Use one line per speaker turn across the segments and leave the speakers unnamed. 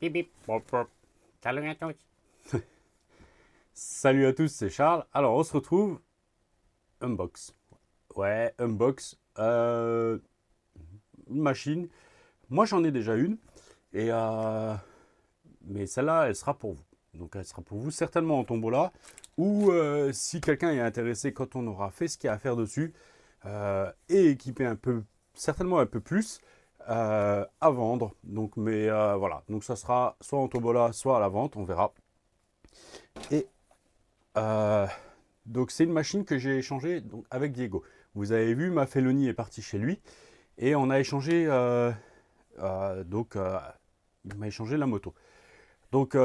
Bip bip, bop bop. Salut à tous.
Salut à tous, c'est Charles. Alors, on se retrouve. Unbox. Ouais, unbox. Une machine. Moi, j'en ai déjà une. Et mais celle-là, elle sera pour vous. Donc, elle sera pour vous certainement en tombola. Ou si quelqu'un est intéressé quand on aura fait ce qu'il y a à faire dessus. Et équipé un peu, certainement un peu plus. À vendre. Donc, mais voilà. Donc, ça sera soit en tombola, soit à la vente. On verra. Et euh, donc c'est une machine que j'ai échangée donc, avec Diego. Vous avez vu, ma Felony est partie chez lui et on a échangé il m'a échangé la moto. Donc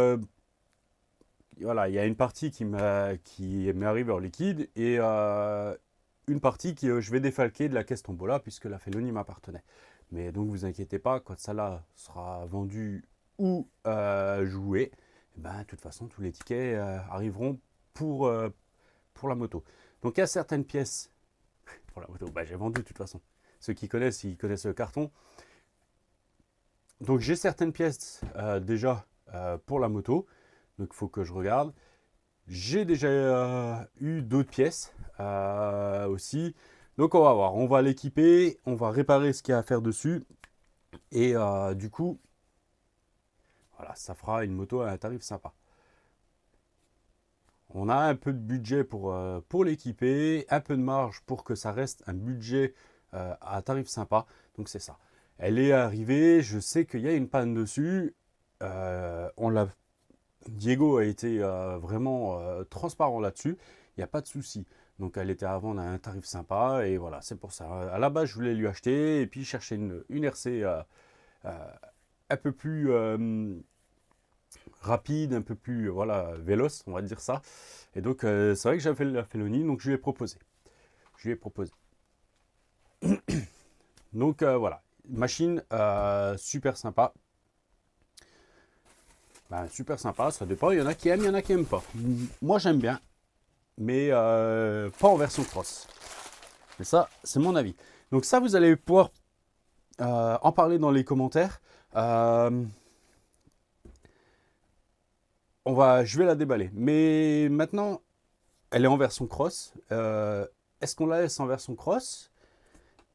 voilà, il y a une partie qui m'est arrivée en liquide et une partie que je vais défalquer de la caisse Tombola puisque la Felony m'appartenait. Mais donc vous inquiétez pas, quand ça là sera vendu ou joué, ben, de toute façon tous les tickets arriveront pour, euh, pour la moto. Donc il y a certaines pièces pour la moto, bah, j'ai vendu de toute façon. Ceux qui connaissent, ils connaissent le carton. Donc j'ai certaines pièces déjà pour la moto, donc il faut que je regarde. J'ai déjà eu d'autres pièces aussi. Donc on va voir, on va l'équiper, on va réparer ce qu'il y a à faire dessus. Et du coup, voilà, ça fera une moto à un tarif sympa. On a un peu de budget pour l'équiper, un peu de marge pour que ça reste un budget à tarif sympa. Donc c'est ça. Elle est arrivée, je sais qu'il y a une panne dessus. On l'a, Diego a été vraiment transparent là-dessus. Il n'y a pas de souci. Donc elle était à vendre à un tarif sympa et voilà, c'est pour ça. À la base, je voulais lui acheter et puis chercher une RC euh, un peu plus rapide, un peu plus voilà, véloce, on va dire ça. Et donc, c'est vrai que j'avais la Felony, donc je lui ai proposé. Je lui ai proposé. Donc, voilà. Machine super sympa. Ben, super sympa, ça dépend. Il y en a qui aiment, il y en a qui n'aiment pas. Moi, j'aime bien, mais pas en version cross. Mais ça, c'est mon avis. Donc, ça, vous allez pouvoir en parler dans les commentaires. Je vais la déballer. Mais maintenant, elle est en version cross. Est-ce qu'on la laisse en version cross?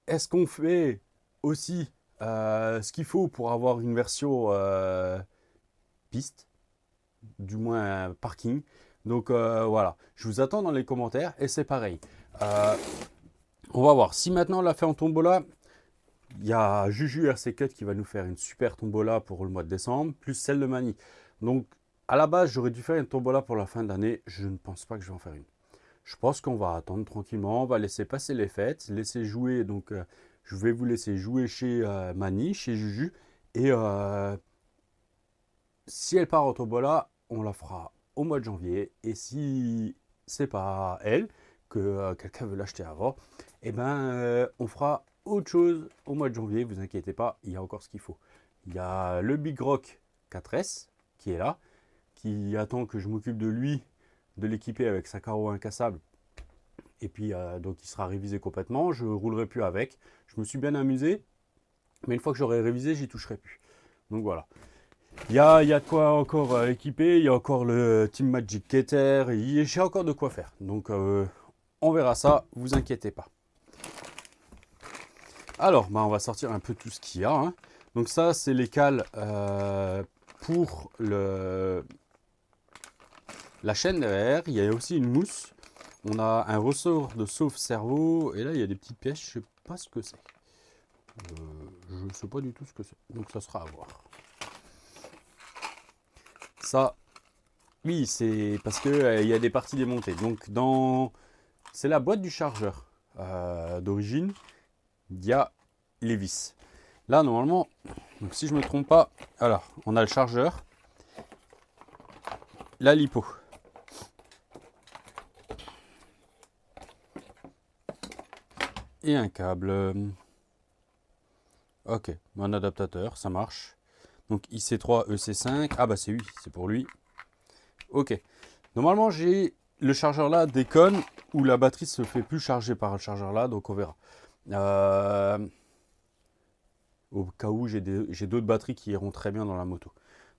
Est-ce qu'on fait aussi ce qu'il faut pour avoir une version piste, du moins parking? Donc voilà, je vous attends dans les commentaires et c'est pareil. Euh, on va voir. Si maintenant on l'a fait en tombola, il y a Juju RC Cut qui va nous faire une super tombola pour le mois de décembre, plus celle de Mani. Donc à la base, j'aurais dû faire une tombola pour la fin de l'année. Je ne pense pas que je vais en faire une. Je pense qu'on va attendre tranquillement, on va laisser passer les fêtes, laisser jouer. Donc, je vais vous laisser jouer chez Mani, chez Juju. Et si elle part en tombola, on la fera au mois de janvier. Et si c'est pas elle, que quelqu'un veut l'acheter avant, eh ben, on fera autre chose au mois de janvier. Vous inquiétez pas, il y a encore ce qu'il faut. Il y a le Big Rock 4S qui est là, qui attend que je m'occupe de lui, de l'équiper avec sa carreau incassable. Et puis, donc, il sera révisé complètement. Je ne roulerai plus avec. Je me suis bien amusé. Mais une fois que j'aurai révisé, j'y toucherai plus. Donc voilà. Il y a de quoi encore équiper. Il y a encore le Team Magic Keter. J'ai encore de quoi faire. Donc, on verra ça. Vous inquiétez pas. Alors, bah, on va sortir un peu tout ce qu'il y a. Hein. Donc ça, c'est les cales pour la chaîne derrière. Il y a aussi une mousse. On a un ressort de sauve-cerveau. Et là, il y a des petites pièces. Je ne sais pas ce que c'est. Je ne sais pas du tout ce que c'est. Donc, ça sera à voir. Ça, oui, c'est parce que il y a des parties démontées. Donc, c'est la boîte du chargeur d'origine. Il y a les vis. Là, normalement, donc si je me trompe pas, alors, on a le chargeur, la lipo. Et un câble. Ok, un adaptateur, ça marche. Donc IC3, EC5. Ah bah c'est lui, c'est pour lui. Ok. Normalement, j'ai le chargeur là déconne ou la batterie se fait plus charger par le chargeur là, donc on verra. Au cas où j'ai d'autres batteries qui iront très bien dans la moto.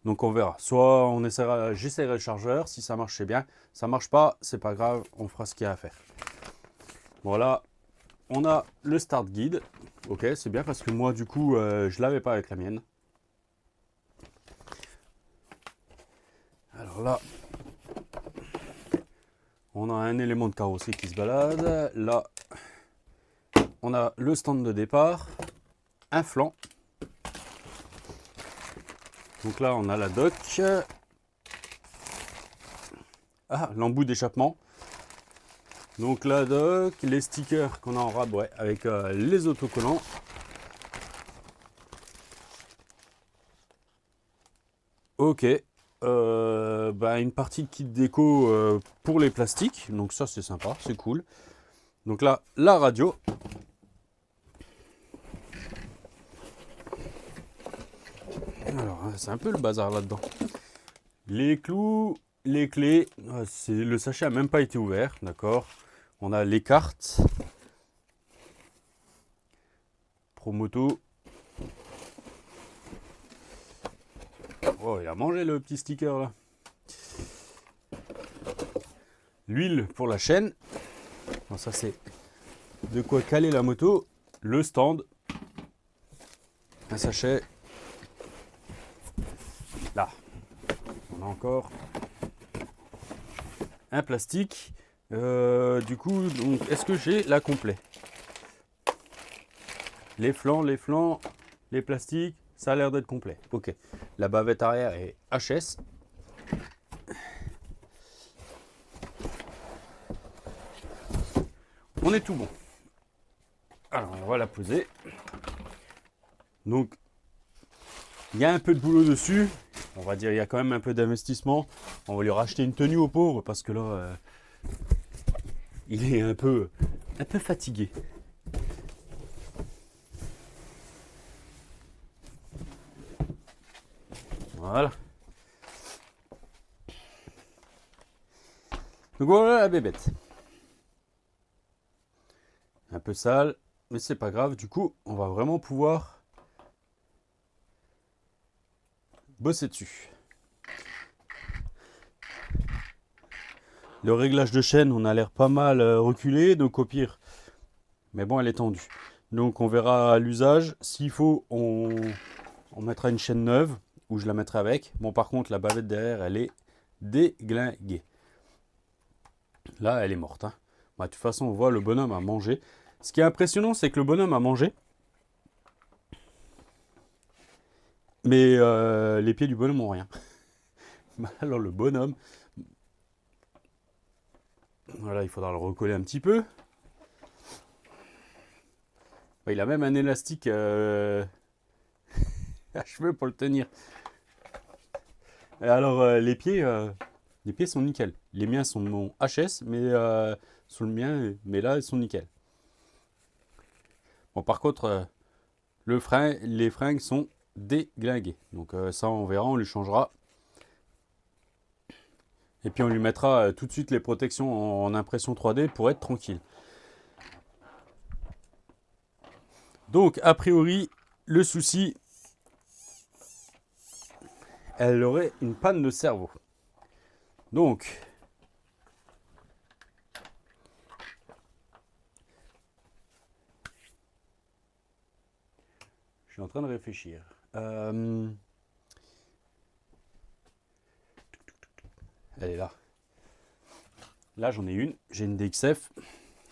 Donc on verra. Soit on essaiera, j'essaierai le chargeur. Si ça marche, c'est bien. Ça marche pas, c'est pas grave. On fera ce qu'il y a à faire. Voilà. On a le start guide. Ok, c'est bien parce que moi, du coup, je l'avais pas avec la mienne. Alors là, on a un élément de carrosserie qui se balade. Là, on a le stand de départ, un flanc. Donc là, on a la dock. Ah, l'embout d'échappement. Donc la dock, les stickers qu'on a en rab, ouais, avec les autocollants. Ok. Une partie de kit déco pour les plastiques. Donc ça, c'est sympa, c'est cool. Donc là, la radio. Alors, c'est un peu le bazar là-dedans. Les clous, les clés. Le sachet n'a même pas été ouvert, d'accord. On a les cartes. Promoto. Oh, il a mangé le petit sticker là. L'huile pour la chaîne. Bon, ça, c'est de quoi caler la moto. Le stand. Un sachet. Là. On a encore un plastique. Du coup, est-ce que j'ai la complet? Les flancs, les plastiques, ça a l'air d'être complet. Ok. La bavette arrière est HS. On est tout bon. Alors, on va la poser. Donc, il y a un peu de boulot dessus. On va dire, il y a quand même un peu d'investissement. On va lui racheter une tenue au pauvre parce que là, il est un peu fatigué. Voilà. Donc voilà la bébête. Un peu sale, mais c'est pas grave. Du coup, on va vraiment pouvoir bosser dessus. Le réglage de chaîne, on a l'air pas mal reculé, donc au pire. Mais bon, elle est tendue. Donc on verra à l'usage. S'il faut, on mettra une chaîne neuve, ou je la mettrai avec. Bon, par contre, la bavette derrière, elle est déglinguée. Là, elle est morte. Hein. Bah, de toute façon, on voit le bonhomme a mangé. Ce qui est impressionnant, c'est que le bonhomme a mangé. Mais les pieds du bonhomme ont rien. Alors le bonhomme, voilà, il faudra le recoller un petit peu. Il a même un élastique à cheveux pour le tenir. Et alors les pieds sont nickel. Les miens sont mon HS, mais sur le mien, mais là ils sont nickel. Bon, par contre, les fringues sont déglinguées. Donc ça, on verra, on lui changera. Et puis on lui mettra tout de suite les protections en impression 3D pour être tranquille. Donc, a priori, le souci, elle aurait une panne de cerveau. Donc, je suis en train de réfléchir. Elle est là. Là, j'en ai une. J'ai une DXF.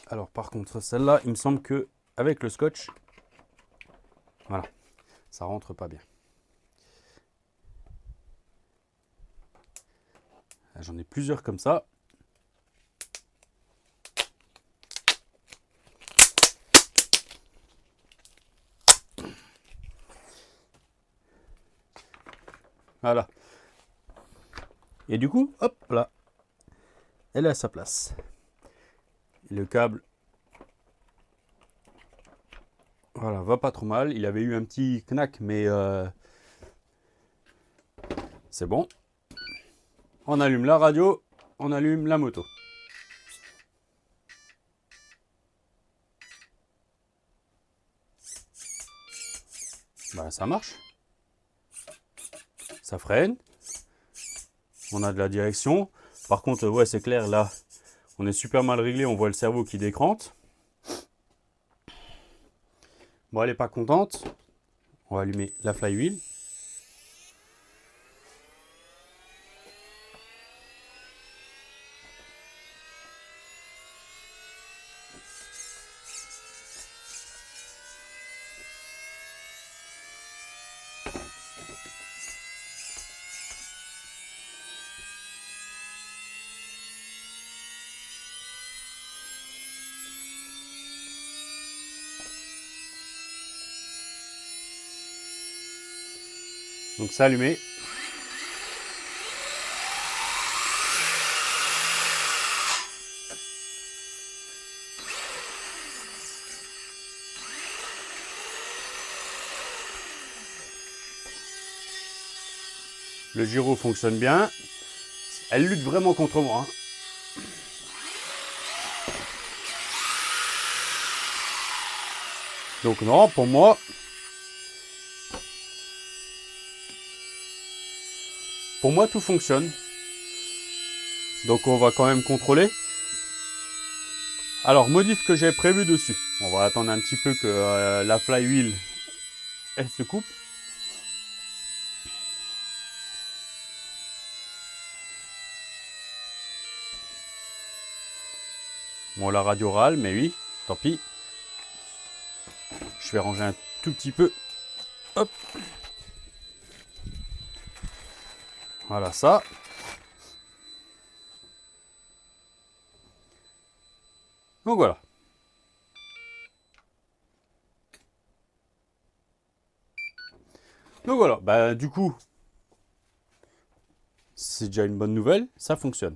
Alors, par contre, celle-là, il me semble que avec le scotch, voilà, ça rentre pas bien. J'en ai plusieurs comme ça. Voilà. Et du coup, hop là, elle est à sa place. Et le câble, voilà, va pas trop mal. Il avait eu un petit knack, mais c'est bon. On allume la radio, on allume la moto. Bah, ça marche. ça freine. On a de la direction. Par contre, ouais, c'est clair, là, on est super mal réglé. On voit le cerveau qui décrante. Bon, elle n'est pas contente. On va allumer la flywheel. Donc c'est allumé. Le gyro fonctionne bien. Elle lutte vraiment contre moi. Donc non, pour moi, tout fonctionne. Donc on va quand même contrôler. Alors, modif que j'ai prévu dessus. On va attendre un petit peu que la flywheel, elle se coupe. Bon, la radio râle, mais oui, tant pis. Je vais ranger un tout petit peu. Hop. Voilà ça. Donc voilà. Donc voilà, bah, du coup, c'est déjà une bonne nouvelle, ça fonctionne.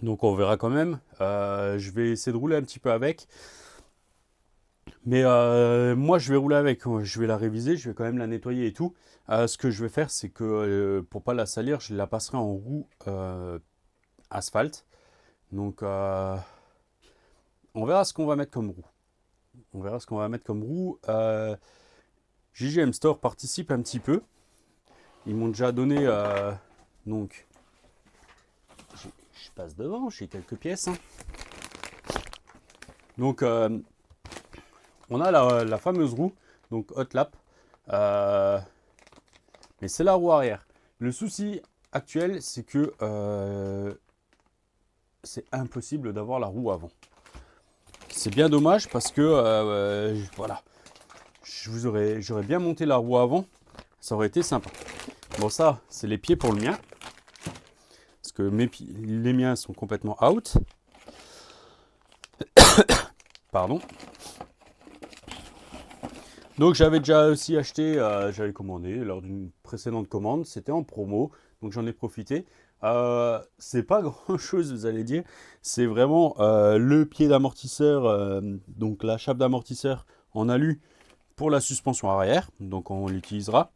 Donc on verra quand même. Je vais essayer de rouler un petit peu avec. Mais moi, je vais rouler avec. Je vais la réviser, je vais quand même la nettoyer et tout. Ce que je vais faire, c'est que pour pas la salir, je la passerai en roue asphalte. Donc on verra ce qu'on va mettre comme roue. On verra ce qu'on va mettre comme roue. JGM Store participe un petit peu. Ils m'ont déjà donné donc je passe devant, j'ai quelques pièces. Donc on a la fameuse roue, donc hot lap, mais c'est la roue arrière. Le souci actuel, c'est que c'est impossible d'avoir la roue avant. C'est bien dommage parce que voilà, j'aurais bien monté la roue avant, ça aurait été sympa. Bon, ça, c'est les pieds pour le mien. Parce que les miens sont complètement out. Pardon. Donc j'avais déjà aussi acheté, j'avais commandé lors d'une précédente commande. C'était en promo, donc j'en ai profité. C'est pas grand chose, vous allez dire. C'est vraiment le pied d'amortisseur, donc la chape d'amortisseur en alu pour la suspension arrière. Donc on l'utilisera.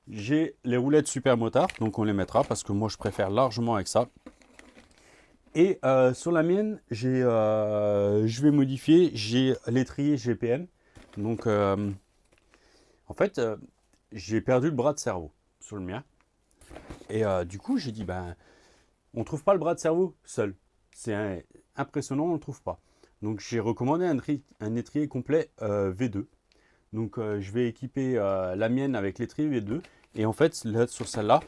J'ai les roulettes super motard, donc on les mettra parce que moi je préfère largement avec ça. Et sur la mienne, je vais modifier, j'ai l'étrier GPM. Donc en fait, j'ai perdu le bras de cerveau sur le mien. Et du coup, j'ai dit, ben, on ne trouve pas le bras de cerveau seul. C'est impressionnant, on ne le trouve pas. Donc j'ai recommandé un étrier complet V2. Donc je vais équiper la mienne avec l'étrier V2. Et en fait, là, sur celle-là,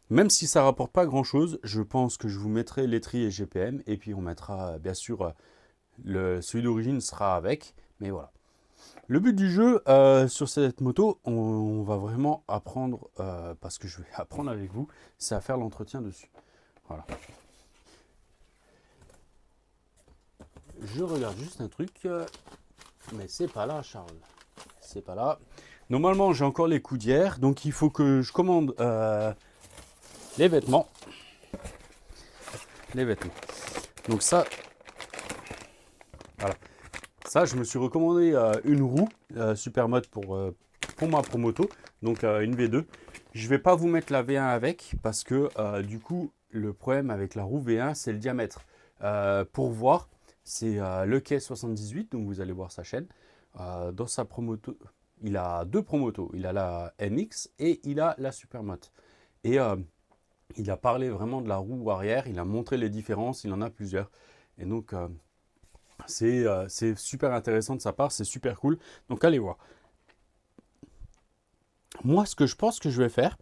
même si ça ne rapporte pas grand-chose, je pense que je vous mettrai l'étrier GPM. Et puis on mettra, bien sûr, celui d'origine sera avec. Mais voilà. Le but du jeu sur cette moto, on va vraiment apprendre, parce que je vais apprendre avec vous, c'est à faire l'entretien dessus. Voilà. Je regarde juste un truc, mais c'est pas là, Charles. C'est pas là. Normalement, j'ai encore les coudières, donc il faut que je commande les vêtements. Les vêtements. Donc ça, voilà. Ça, je me suis recommandé une roue Supermode pour ma promoto, donc une V2. Je ne vais pas vous mettre la V1 avec parce que du coup, le problème avec la roue V1, c'est le diamètre. Pour voir, c'est le quai 78, donc vous allez voir sa chaîne. Dans sa promoto, il a deux promotos. Il a la MX et il a la Supermoto. Et il a parlé vraiment de la roue arrière. Il a montré les différences. Il en a plusieurs. Et donc, c'est super intéressant de sa part. C'est super cool. Donc, allez voir. Moi, ce que je pense que je vais faire,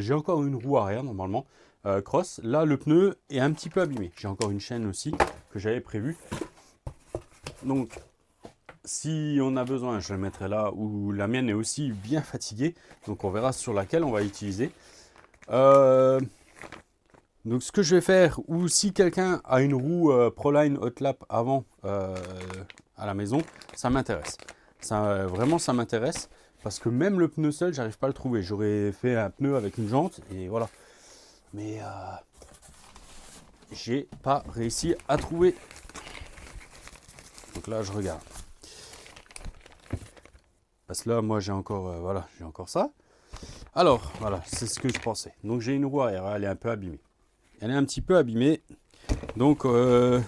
j'ai encore une roue arrière normalement. Cross. Là, le pneu est un petit peu abîmé. J'ai encore une chaîne aussi que j'avais prévue. Donc, si on a besoin, je la mettrai là où la mienne est aussi bien fatiguée. Donc, on verra sur laquelle on va utiliser. Donc, ce que je vais faire, ou si quelqu'un a une roue Proline Hot-Lap avant à la maison, ça m'intéresse. Ça, vraiment, ça m'intéresse. Parce que même le pneu seul, j'arrive pas à le trouver. J'aurais fait un pneu avec une jante et voilà. Mais j'ai pas réussi à trouver. Donc là, je regarde. Parce que là, moi, j'ai encore, voilà, j'ai encore ça. Alors, voilà, c'est ce que je pensais. Donc, j'ai une roue arrière, elle est un peu abîmée. Elle est un petit peu abîmée. Donc, je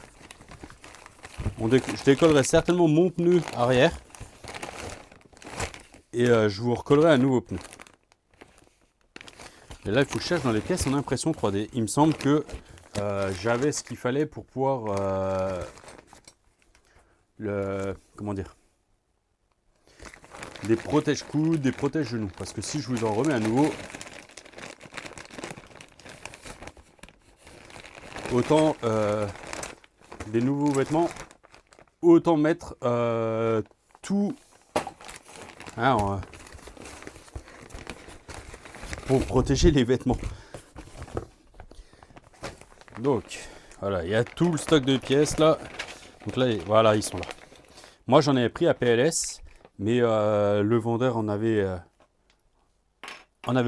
décollerai certainement mon pneu arrière. Et je vous recollerai un nouveau pneu. Et là, il faut que je cherche dans les pièces en impression 3D. Il me semble que j'avais ce qu'il fallait pour pouvoir comment dire, des protège-coudes, des protège-genoux. Parce que si je vous en remets un nouveau, autant des nouveaux vêtements, autant mettre tout hein, pour protéger les vêtements. Donc voilà, il y a tout le stock de pièces là. Donc là, voilà, ils sont là. Moi, j'en avais pris à PLS, mais le vendeur en avait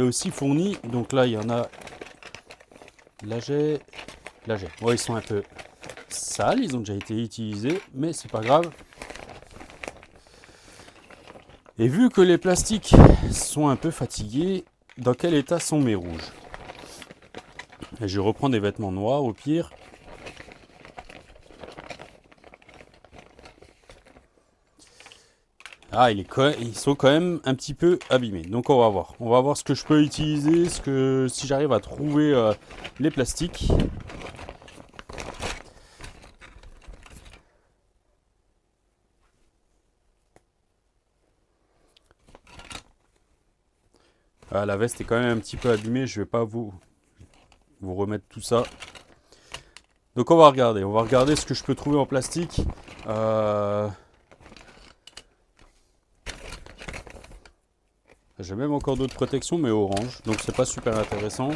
aussi fourni. Donc là, il y en a. Là, j'ai. Ouais, ils sont un peu sales, ils ont déjà été utilisés, mais c'est pas grave. Et vu que les plastiques sont un peu fatigués, dans quel état sont mes rouges? Et je reprends des vêtements noirs au pire. Ah, ils sont quand même un petit peu abîmés. Donc on va voir. On va voir ce que je peux utiliser, si j'arrive à trouver les plastiques. Ah, la veste est quand même un petit peu abîmée. Je vais pas vous remettre tout ça. Donc on va regarder. On va regarder ce que je peux trouver en plastique. J'ai même encore d'autres protections, mais orange. Donc c'est pas super intéressant.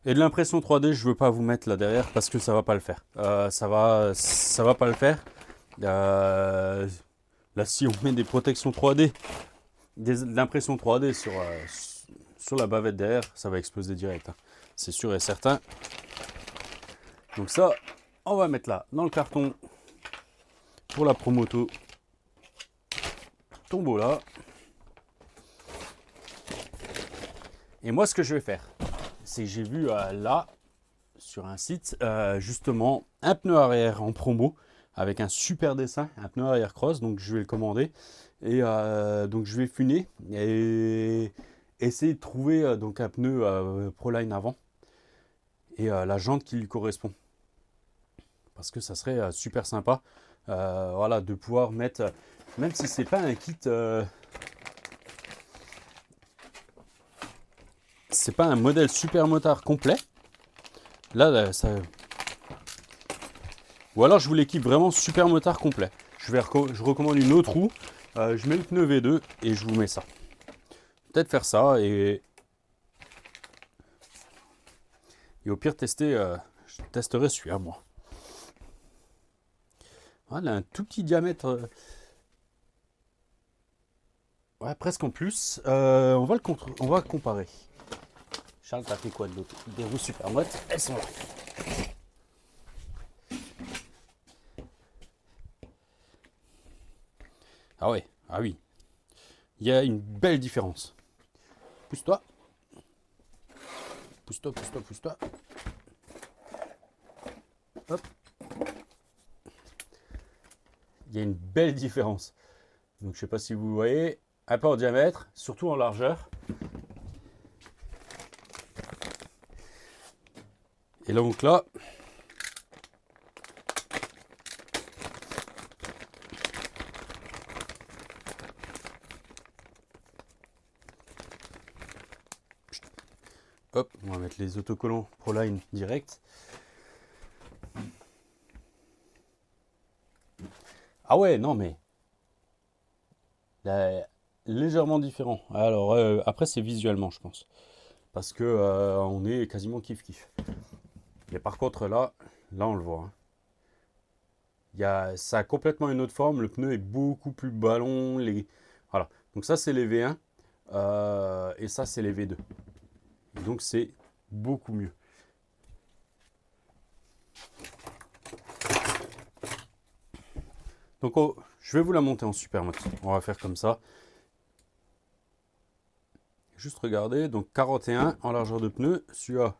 Et de l'impression 3D, je veux pas vous mettre là derrière parce que ça va pas le faire. Ça va pas le faire. Là, si on met des protections 3D, de l'impression 3D sur la bavette derrière, ça va exploser direct. Hein. C'est sûr et certain. Donc ça, on va mettre là, dans le carton, pour la promoto. Tombeau là. Et moi, ce que je vais faire, c'est que j'ai vu là, sur un site, justement, un pneu arrière en promo, avec un super dessin, un pneu arrière cross, donc je vais le commander. Et donc je vais funer et essayer de trouver donc un pneu Proline avant et la jante qui lui correspond. Parce que ça serait super sympa voilà, de pouvoir mettre, même si c'est pas un kit, c'est pas un modèle super motard complet. Là, ça. Ou alors je vous l'équipe vraiment super motard complet. Je recommande une autre roue. Je mets le pneu V2 et je vous mets ça. Peut-être faire ça et au pire tester. Je testerai celui-là moi. Voilà, un tout petit diamètre. Ouais, presque en plus. On va comparer. Charles, t'as fait quoi de l'autre? Des roues super mottes, elles sont là. Ah ouais, ah oui. Il y a une belle différence. Pousse-toi. Pousse-toi, pousse-toi, pousse-toi. Hop. il y a une belle différence. Donc je sais pas si vous voyez, un peu en diamètre, surtout en largeur. Et donc là, hop, on va mettre les autocollants Proline direct. Ah ouais, non mais là, légèrement différent. Alors après c'est visuellement je pense. Parce que on est quasiment kiff-kiff. Mais par contre là on le voit. Hein. Ça a complètement une autre forme. Le pneu est beaucoup plus ballon. Voilà. Donc ça c'est les V1 et ça c'est les V2. Donc c'est beaucoup mieux. Donc je vais vous la monter en Supermoto. On va faire comme ça. Juste regarder. Donc 41 en largeur de pneu. Celui-là.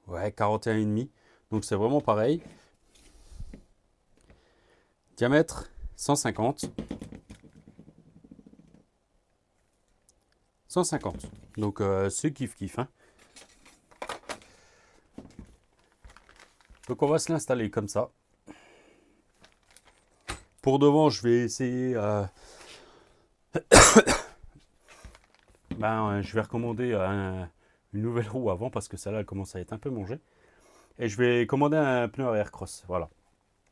Ouais, 41,5. Donc c'est vraiment pareil. Diamètre 150. 150. Donc c'est kiff-kiff. Hein. Donc on va se l'installer comme ça. Pour devant, je vais essayer... je vais recommander une nouvelle roue avant parce que celle-là elle commence à être un peu mangée. Et je vais commander un pneu arrière cross. Voilà.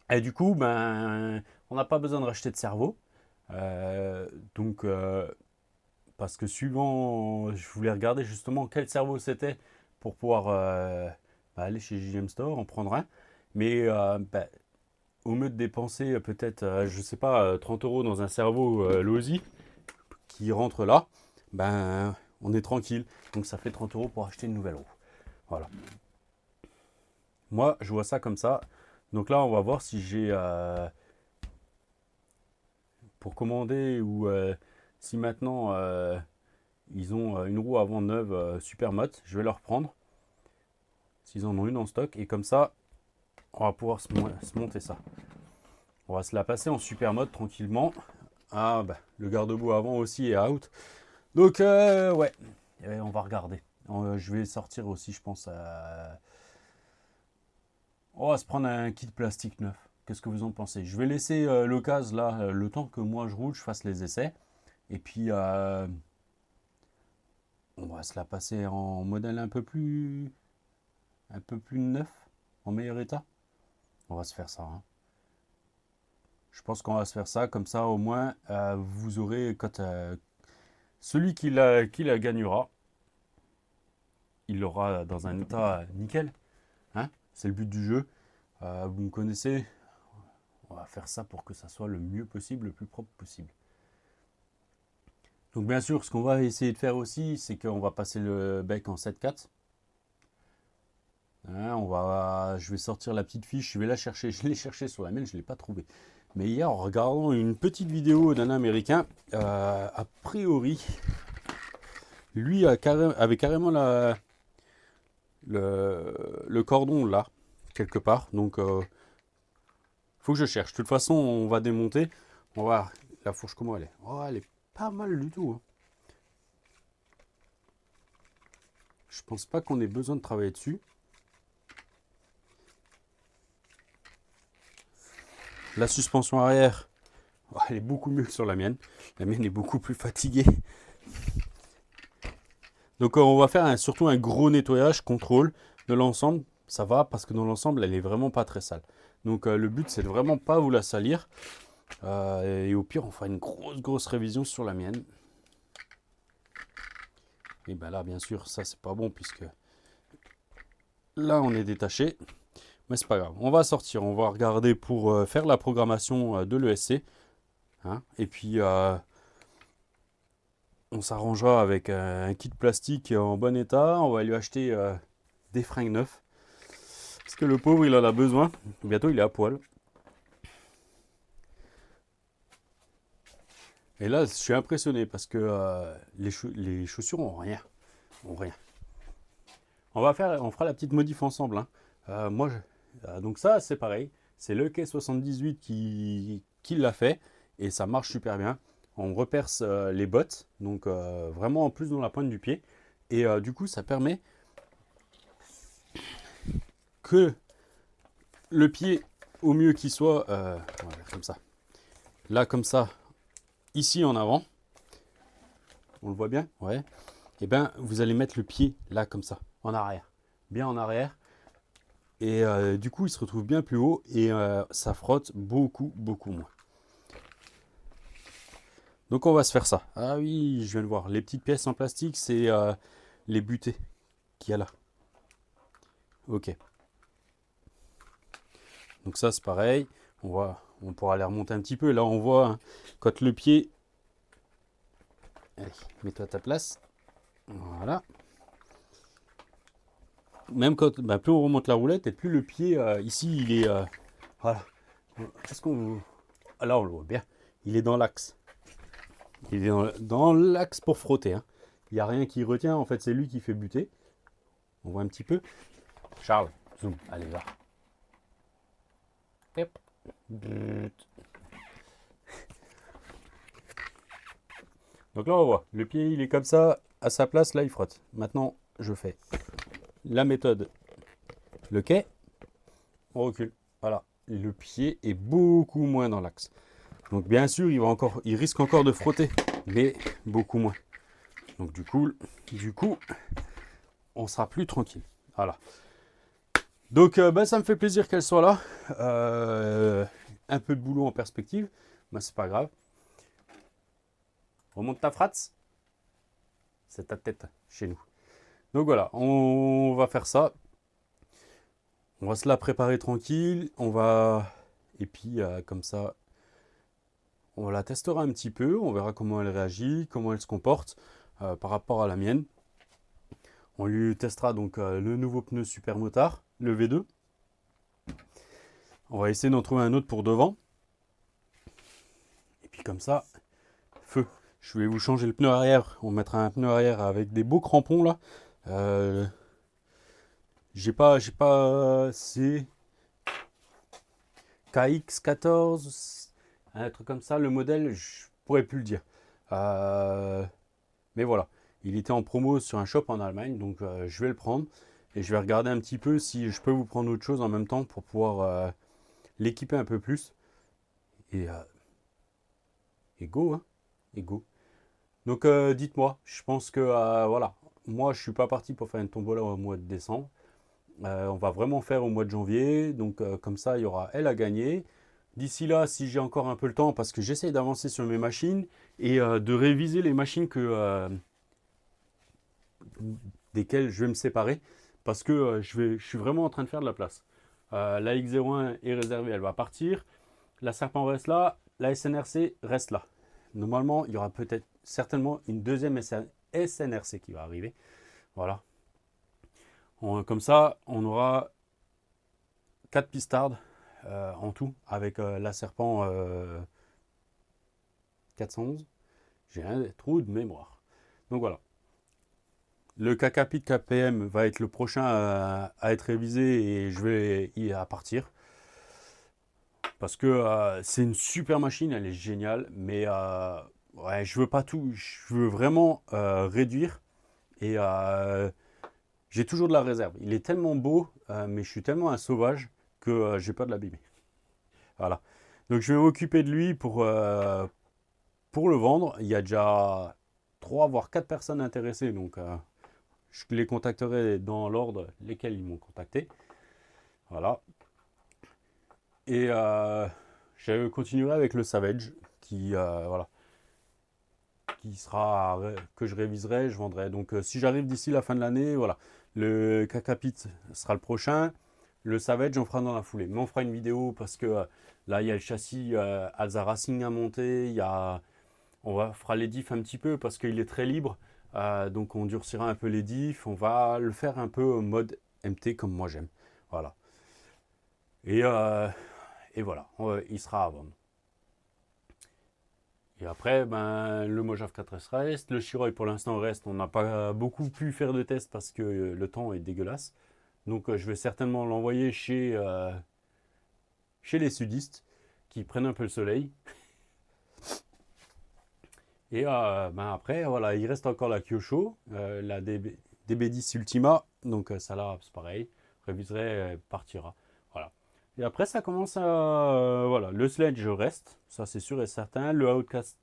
Et du coup, on n'a pas besoin de racheter de cerveau. Parce que suivant, je voulais regarder justement quel cerveau c'était pour pouvoir aller chez JM Store, en prendre un. Mais au mieux de dépenser peut-être, je sais pas, 30 € dans un cerveau Losi qui rentre là, on est tranquille. Donc ça fait 30 € pour acheter une nouvelle roue. Voilà. Moi, je vois ça comme ça. Donc là, on va voir si j'ai pour commander ou si maintenant ils ont une roue avant neuve Supermoto. Je vais leur prendre s'ils en ont une en stock. Et comme ça, on va pouvoir se monter ça. On va se la passer en Supermoto tranquillement. Ah, le garde-boue avant aussi est out. Donc, ouais, on va regarder. Je vais sortir aussi, je pense, on va se prendre un kit plastique neuf. Qu'est-ce que vous en pensez? Je vais laisser l'occasion là, le temps que moi je roule, je fasse les essais. Et puis, on va se la passer en modèle un peu plus neuf, en meilleur état. On va se faire ça. Hein. Je pense qu'on va se faire ça, comme ça au moins vous aurez, quand celui qui la gagnera, il l'aura dans un état nickel. Hein, c'est le but du jeu. Vous me connaissez, on va faire ça pour que ça soit le mieux possible, le plus propre possible. Donc bien sûr, ce qu'on va essayer de faire aussi, c'est qu'on va passer le bec en 7/4. Hein, je vais sortir la petite fiche, je vais la chercher. Je l'ai cherchée sur la mienne, je ne l'ai pas trouvée. Mais hier, en regardant une petite vidéo d'un Américain, a priori, lui avait carrément le cordon là, quelque part. Donc, faut que je cherche. De toute façon, on va démonter. On va voir la fourche comment elle est. Oh, elle est pas mal du tout. Hein. Je pense pas qu'on ait besoin de travailler dessus. La suspension arrière, elle est beaucoup mieux que sur la mienne. La mienne est beaucoup plus fatiguée. Donc on va faire surtout un gros nettoyage, contrôle de l'ensemble. Ça va parce que dans l'ensemble, elle est vraiment pas très sale. Donc le but, c'est de vraiment pas vous la salir. Et au pire, on fera une grosse révision sur la mienne. Et là, bien sûr, ça, c'est pas bon puisque là, on est détaché. Mais c'est pas grave. On va sortir. On va regarder pour faire la programmation de l'ESC. Hein, et puis, on s'arrangera avec un kit plastique en bon état. On va lui acheter des fringues neufs. Parce que le pauvre, il en a besoin. Bientôt, il est à poil. Et là, je suis impressionné parce que les chaussures ont rien. On fera la petite modif ensemble. Hein. Donc ça, c'est pareil. C'est le K78 qui l'a fait et ça marche super bien. On reperce les bottes, donc vraiment en plus dans la pointe du pied. Et du coup, ça permet que le pied, au mieux qu'il soit, on va faire comme ça. Là, comme ça, ici en avant. On le voit bien? Ouais. Et bien, vous allez mettre le pied là, comme ça, en arrière. Bien en arrière. Et du coup, il se retrouve bien plus haut et ça frotte beaucoup, beaucoup moins. Donc, on va se faire ça. Ah oui, je viens de voir. Les petites pièces en plastique, c'est les butées qu'il y a là. Ok. Donc ça, c'est pareil. On pourra les remonter un petit peu. Là, on voit hein, quand le pied... Allez, mets-toi à ta place. Voilà. Même quand plus on remonte la roulette et plus le pied ici il est voilà. Est-ce qu'on là on le voit bien. Il est dans l'axe. Il est dans l'axe pour frotter. Hein. Il n'y a rien qui retient. En fait, c'est lui qui fait buter. On voit un petit peu. Charles, zoom. Allez va. Hop. Donc là on voit. Le pied il est comme ça à sa place. Là il frotte. Maintenant je fais la méthode. Le quai. On recule. Voilà. Le pied est beaucoup moins dans l'axe. Donc bien sûr, il risque encore de frotter, mais beaucoup moins. Donc du coup, on sera plus tranquille. Voilà. Donc ça me fait plaisir qu'elle soit là. Un peu de boulot en perspective, mais c'est pas grave. Remonte ta frate. C'est ta tête chez nous. Donc voilà, on va faire ça. On va se la préparer tranquille. Et puis comme ça, on la testera un petit peu. On verra comment elle réagit, comment elle se comporte par rapport à la mienne. On lui testera donc le nouveau pneu Super Motard, le V2. On va essayer d'en trouver un autre pour devant. Et puis comme ça, feu. Je vais vous changer le pneu arrière. On mettra un pneu arrière avec des beaux crampons là. J'ai pas, c'est KX14, un truc comme ça. Le modèle, je pourrais plus le dire. Mais voilà, il était en promo sur un shop en Allemagne, donc je vais le prendre. Et je vais regarder un petit peu si je peux vous prendre autre chose en même temps pour pouvoir l'équiper un peu plus. Et go, hein. Et go. Donc dites-moi, je pense que voilà, moi je suis pas parti pour faire une tombola au mois de décembre. On va vraiment faire au mois de janvier, donc comme ça il y aura elle à gagner. D'ici là, si j'ai encore un peu le temps, parce que j'essaye d'avancer sur mes machines et de réviser les machines desquelles je vais me séparer, parce que je suis vraiment en train de faire de la place. La X01 est réservée, elle va partir. La Serpent reste là, la SNRC reste là. Normalement, il y aura peut-être certainement une deuxième SNRC qui va arriver. Voilà. Comme ça, on aura 4 pistardes en tout avec la Serpent 411. J'ai un trou de mémoire. Donc voilà. Le KKPIT KPM va être le prochain à être révisé et je vais y à partir. Parce que c'est une super machine, elle est géniale, mais ouais, je veux pas tout, je veux vraiment réduire et j'ai toujours de la réserve. Il est tellement beau, mais je suis tellement un sauvage que j'ai peur de l'abîmer. Voilà. Donc je vais m'occuper de lui pour le vendre. Il y a déjà 3 voire 4 personnes intéressées, donc je les contacterai dans l'ordre lesquels ils m'ont contacté. Voilà. Et je continuerai avec le Savage qui, voilà, qui sera que je réviserai, je vendrai. Donc si j'arrive d'ici la fin de l'année, voilà, le Kakapit sera le prochain. Le Savage, on fera dans la foulée. Mais on fera une vidéo parce que là, il y a le châssis Alza Racing à monter. Fera les diffs un petit peu parce qu'il est très libre. Donc on durcira un peu les diffs. On va le faire un peu en mode MT comme moi j'aime. Voilà. Et voilà, il sera à vendre. Et après, le Mojave 4S reste, le Chiroy pour l'instant reste. On n'a pas beaucoup pu faire de tests parce que le temps est dégueulasse. Donc je vais certainement l'envoyer chez chez les sudistes qui prennent un peu le soleil. Et après, voilà, il reste encore la Kyosho, la DB10 Ultima. Donc ça là, c'est pareil. Réviserai, partira. Voilà. Et après, ça commence à... voilà, le Sledge reste, ça c'est sûr et certain. Le Outcast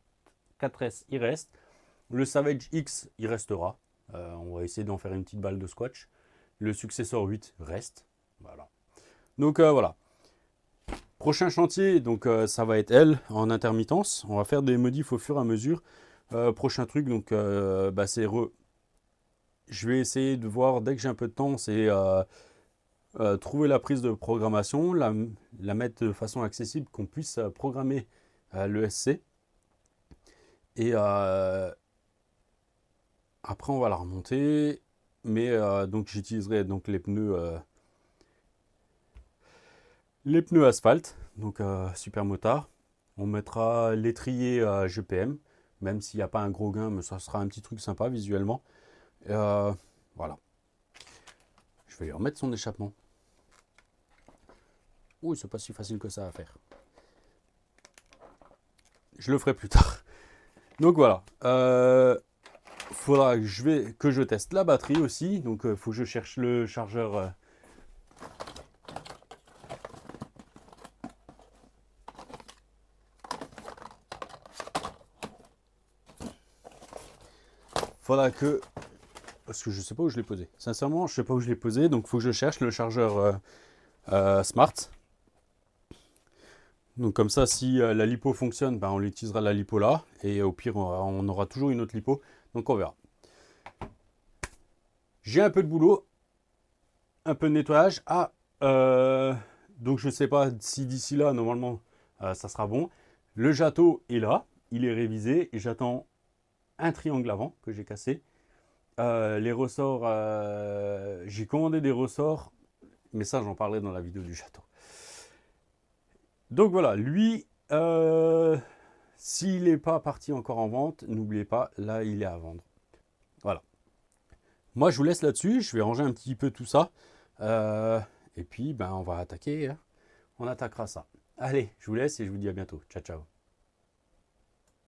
4S, il reste. Le Savage X, il restera. On va essayer d'en faire une petite balle de squash. Le Successor 8 reste. Voilà. Donc voilà. Prochain chantier, donc ça va être elle en intermittence. On va faire des modifs au fur et à mesure. Prochain truc, donc c'est je vais essayer de voir dès que j'ai un peu de temps, c'est trouver la prise de programmation, la mettre de façon accessible, qu'on puisse programmer le SC. Et après, on va la remonter. Mais donc j'utiliserai donc les pneus asphalte, donc super motard. On mettra l'étrier GPM, même s'il n'y a pas un gros gain, mais ça sera un petit truc sympa visuellement. Voilà. Je vais lui remettre son échappement. Oui, c'est pas si facile que ça à faire. Je le ferai plus tard. Donc voilà. Faudra que je teste la batterie aussi. Donc il faut que je cherche le chargeur. Faudra que... Parce que je sais pas où je l'ai posé. Sincèrement, je sais pas où je l'ai posé. Donc il faut que je cherche le chargeur Smart. Donc comme ça, si la lipo fonctionne, on utilisera la lipo là. Et au pire, on aura toujours une autre lipo. Donc on verra. J'ai un peu de boulot. Un peu de nettoyage. Donc je ne sais pas si d'ici là, normalement, ça sera bon. Le Jato est là. Il est révisé. Et j'attends un triangle avant que j'ai cassé. Les ressorts, j'ai commandé des ressorts. Mais ça, j'en parlerai dans la vidéo du Jato. Donc voilà, lui, s'il n'est pas parti encore en vente, n'oubliez pas, là, il est à vendre. Voilà. Moi, je vous laisse là-dessus. Je vais ranger un petit peu tout ça. Et puis, on va attaquer. Hein. On attaquera ça. Allez, je vous laisse et je vous dis à bientôt. Ciao, ciao.